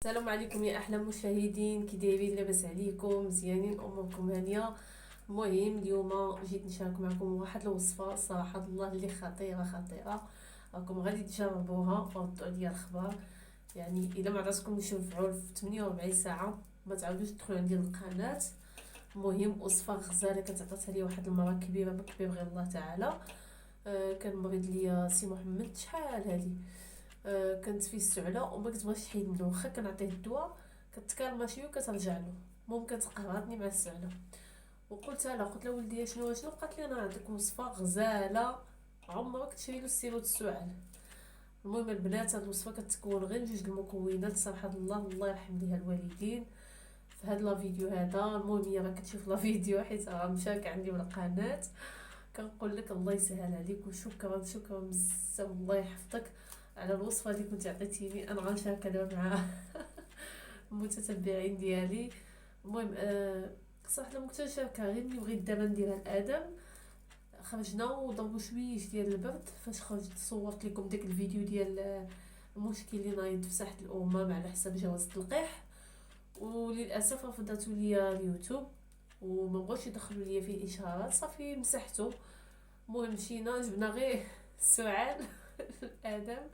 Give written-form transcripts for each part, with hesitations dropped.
السلام عليكم يا احلى مشاهدين، كي دايرين؟ لاباس عليكم؟ مزيانين؟ اموركم هانيه؟ المهم اليوم جيت نشارك معكم واحد الوصفه صراحه الله اللي خطيره خطيره. راكم غادي تجربوها وردوا عليا الخبر. يعني الا ما عطاتكم نشوفوا في 48 ساعه ما تعاودوش تدخلوا عندي القناه. المهم وصفه غزاله كانت عطاتها لي واحد المره كبيره بكبير غير الله تعالى. كان مريض ليا سي محمد شحال هادي. كانت فيه السعله وما كتبغيش تحيد منه، واخا كنعطيه الدواء كتكالما شويه وكترجع له. المهم كتقهرتني مع السعله، وقلت لها قلت لها ولدي شنو قالت لي انا عندك وصفه غزاله عمرك تشري له السيروت السعال. المهم البنات هاد الوصفه كتكون غير جوج المكونات صراحه الله يرحم ليها الوالدين. في هاد لا فيديو هذا المهم هي راه كتشوف لا فيديو حيت راه مشاركه عندي بالقناه. كنقول لك الله يسهل عليك وشكرا شكرا بزاف الله يحفظك على الوصفه اللي كنتي عطيتيني. انا غنشاركها دابا مع المتتبعين ديالي. المهم صراحه لما كنت نشاركها غير ملي بغيت دابا نديرها لادم. خرجنا وضربوا شويه ديال البرد فاش خرجت صورت لكم داك الفيديو ديال المشكل اللي نايض في ساحه الامم على حساب جواز التلقيح. وللاسف رفضتوا ليا اليوتيوب وما بغاوش يدخلوا ليا فيه اشهارات، صافي مسحته. المهم مشينا جبنا غير السعال ادم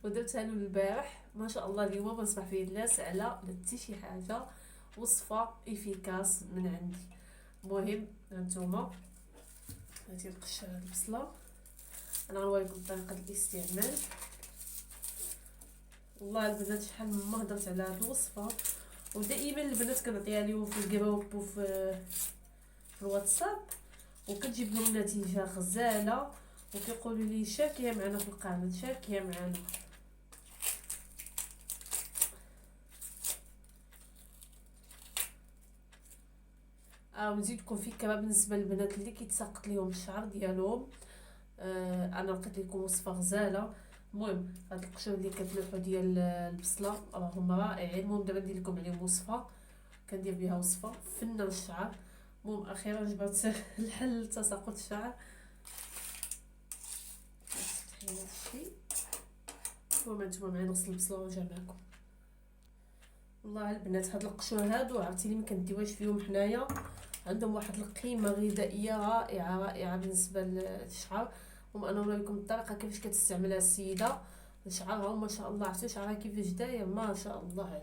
ودرتها له البارح ما شاء الله. اليوم بنصبح فيه لا سعله لا حتى شي حاجه. وصفه افيكاس من عندي. المهم هانتوما هاتي القشره البصله. انا غنوريكم طريقه الاستعمال. والله البنات شحال ما هضرت على هاد الوصفه، ودائما البنات كنعطيها لهم في الجروب في الواتساب وكتجيب لهم نتيجه غزاله، وكيقولوا لي شاركيها معنا في القناه شاركيها معنا. ونزيدكم فكره بالنسبه للبنات اللي كيتساقط لهم الشعر ديالهم. انا لقيت لكم وصفه غزاله. المهم هاد القشور اللي كتلوحوا ديال البصله راهم رائعين. المهم دابا ندير لكم عليهم وصفه كندير بها وصفه فنه للشعر. المهم اخيرا جبت الحل لتساقط الشعر. هذا الشيء. المهم هانتوما معايا نغسل البصله ونرجع معكم. والله البنات هاد القشور هادو عرفتيني ما كنديوهاش فيهم حنايا، عندهم واحد القيمه غذائيه رائعه رائعه بالنسبه للشعر. انا نوريكم الطريقه كيفاش كتستعملها السيده شعرها ما شاء الله. عرفتوا شعرها كيفاش داير ما شاء الله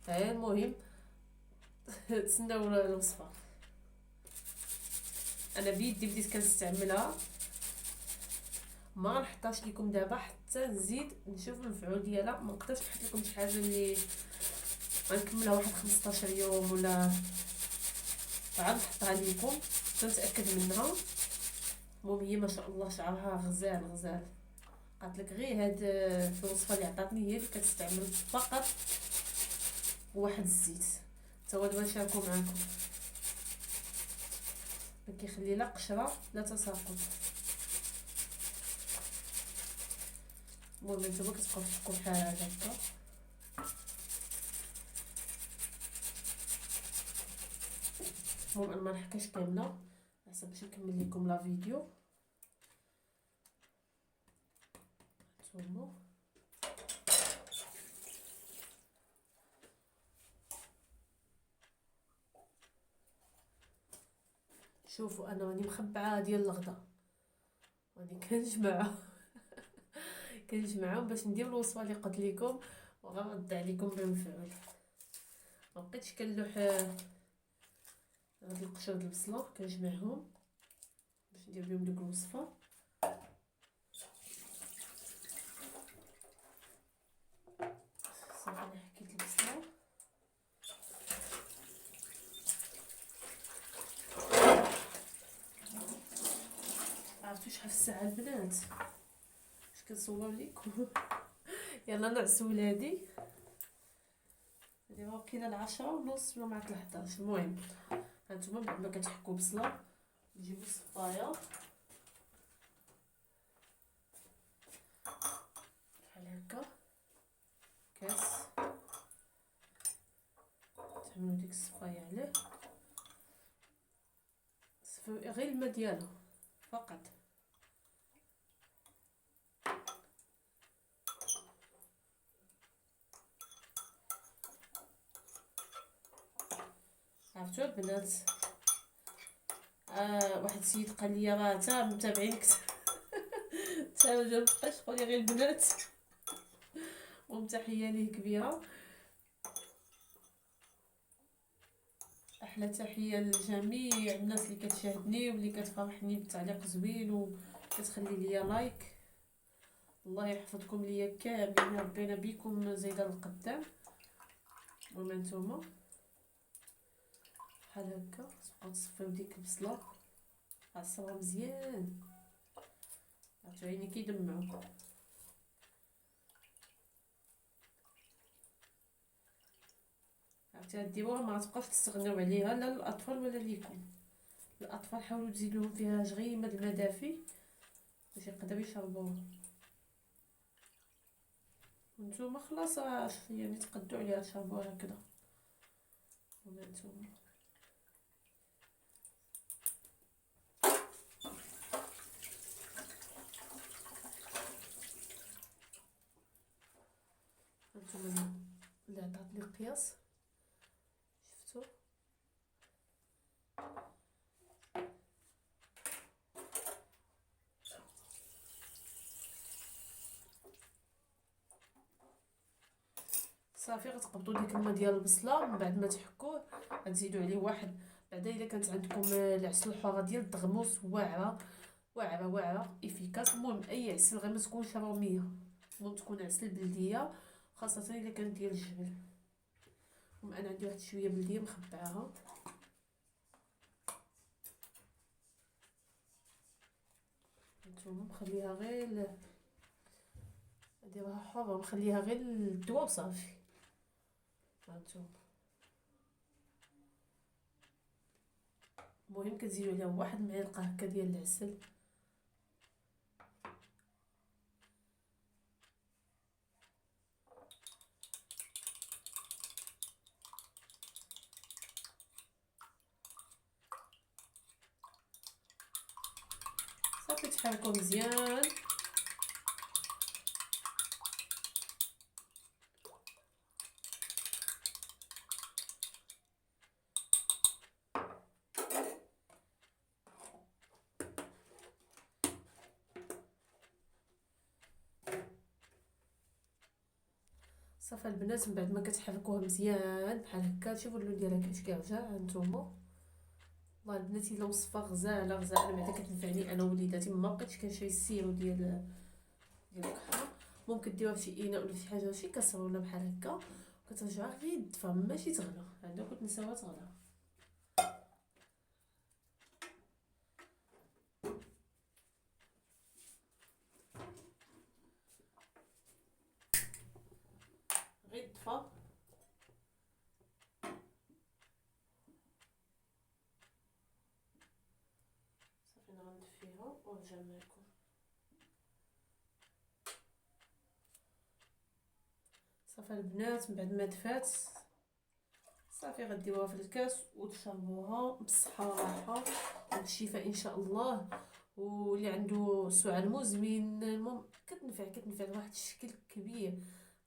عليه. المهم تسناو الوصفه. انا بيدي بديت كنستعملها ما غنحطهاش لكم دابا حتى نزيد نشوف المفعول ديالها. ما نقدرش نحط لكم شي حاجه اللي غنكملها واحد 15 يوم ولا عاد نحطها لكم تنتاكد منها. المهم هي ما شاء الله شعرها غزال غزال. قالت لك غير هاد في الوصفه اللي عطاتني هي اللي كتستعمل فقط واحد الزيت. تا هو دابا نشاركو معاكم. ما كيخلي لا قشره لا تساقط. المهم نتوما كتبقاو تحكوا بحال هكا. المهم انا ما نحكيش كامله حسب باش نكمل لكم لا فيديو. نتوما شوفوا انا راني مخبعه ديال الغدا، راني كنجمعهم باش ندير الوصفه اللي قلت لكم وغنرد عليكم بالمفعول. ما بقيتش كنلوح هاد القشور د البصله كنجمعهم باش ندير بهم ديك الوصفه. صافي انا حكيت البصله. عرفتوا شحال الساعه البنات اش كنصور لكم؟ يلا نعسو ولادي. دابا كاينه 10:30 ولا معك 11. المهم هانتوما بعد ما كتحكوا بصله تجيبوا الصفايه بحال هكا كاس تعملوا ديك الصفايه عليه. صفيو غير الماء ديالها فقط. عرفتوا البنات؟ واحد السيد قال لي راه تا متابعينك تا جا مبقاش تقولي غير البنات. وتحيه ليه كبيره، احلى تحيه لجميع الناس اللي كتشاهدني واللي كتفرحني بالتعليق زوين وكتخلي لي لايك. الله يحفظكم ليا كاملين، ربنا بكم زايده للقدام. وما نتوما بحال هكا تبقاو تصفيو ديك البصله، عصروها مزيان، عرفتو عيني كيدمعوا. عرفتي ديروها ما تبقاوش تستغناو عليها لا الاطفال ولا ليكم. الاطفال حاولوا تزيدوا لهم فيها جغيمه الماء دافي باش يقدروا يشربوها. وانتوما خلاص يعني تقدوا عليها تشربوها هكذا. ولا نتوما هانتوما اللي عطاتني القياس شفتوا. صافي غتقبضوا ديك الماء ديال البصله، من بعد ما تحكوه غتزيدوا عليه واحد. بعدا الا كانت عندكم العسل الحاره ديال الدغموس واعره واعره واعره افيكاس. المهم اي عسل غير ما تكونش روميه، المهم تكون عسل بلديه، خاصه الا كانت ديال الجبل. انا عندي واحد شويه بلديه مخبعاها. نتوما مخليها غير نديرها حره، نخليها غير الدواء وصافي. هانتوما المهم كتزيدوا عليها واحد معلقه هكا ديال العسل. صافي تحركوا مزيان. صافي البنات من بعد ما كتحركوها مزيان بحال هكا، شوفوا اللون ديالها كيفاش كيرجع. هانتوما والله البنات الا وصفه غزاله غزاله، بعدا كتنفعني انا ووليداتي. ما بقيتش كنشري السيرو ديال الكحله. ممكن ديروها في اناء ولا في حاجه شي كسره ولا بحال هكا، كترجعها غير دفا ماشي تغلى. هذا كنت نساوها تغلى. غير دفا. صافي نغندفيها ونرجع معكم. صافي البنات من بعد ما دفات صافي غديوها في الكاس وتشربوها بالصحه والراحه وبالشفاء ان شاء الله. واللي عنده سعال مزمن المهم كتنفع لواحد الشكل كبير.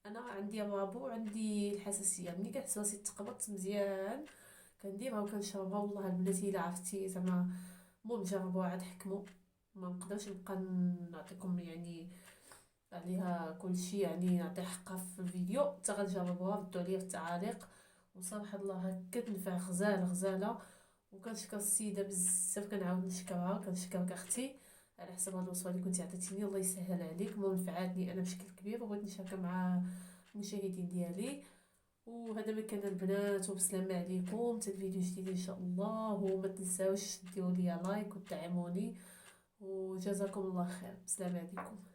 انا عندي الربو وعندي الحساسيه، ملي كنحس راسي تقبضت مزيان كنديرها وكنشربها. والله البنات الا عرفتي زعما المهم جربوها عاد حكموا. ما نقدرش نبقى نعطيكم يعني عليها كل شيء، يعني نعطي حقها في الفيديو. حتى غتجربوها ردوا عليا في التعاليق. وصراحه الله كتنفع غزاله غزاله. وكنشكر السيده بزاف، كنعاود نشكرها، كنشكرك اختي على حسب هاد الوصفه اللي كنتي عطيتيني. الله يسهل عليك، المهم نفعاتني انا بشكل كبير وبغيت نشاركها مع المشاهدين ديالي. وهذا ما كان البنات، وبسلامه عليكم حتى الفيديو جديد ان شاء الله. وما تنساوش ديروا لي لايك وتدعموني، وجزاكم الله خير. بسلامه عليكم.